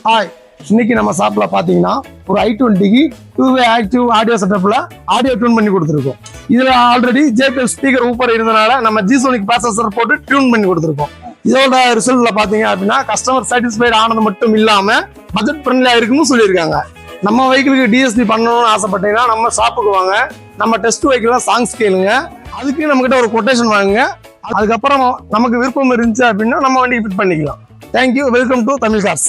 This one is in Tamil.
ஹாய், இன்னைக்கு நம்ம ஷாப்ல பாத்தீங்கன்னா ஒரு i20க்கு 2-way ஆக்டிவ் ஆடியோ செட்டப்ல ஆடியோ டியூன் பண்ணி கொடுத்துருக்கோம். இதுல ஆல்ரெடி JBL ஸ்பீக்கர் ஊப்பர் இருந்தனால நம்ம G-Sonic ப்ராசஸர் போட்டு டியூன் பண்ணி கொடுத்துருக்கோம். இதோட ரிசல்ட்ல பாத்தீங்க அப்படின்னா கஸ்டமர் சாட்டிஸ்ஃபைட் ஆனது மட்டும் இல்லாம பட்ஜெட் ஃப்ரெண்ட்லியா இருக்குன்னு சொல்லியிருக்காங்க. நம்ம வெஹிக்கிளுக்கு DSP பண்ணணும்னு ஆசைப்பட்டீங்கன்னா நம்ம ஷாப்புக்கு வாங்க, நம்ம டெஸ்ட் வெஹிக்கிள்ல சாங்ஸ் கேளுங்க, அதுக்கு நம்ம கிட்ட ஒரு கொட்டேஷன் வாங்குங்க. அதுக்கப்புறம் நமக்கு விருப்பம் இருந்துச்சு அப்படின்னா நம்ம வண்டிக்கு ஃபிட் பண்ணிக்கலாம். Thank you, welcome to Tamil cars.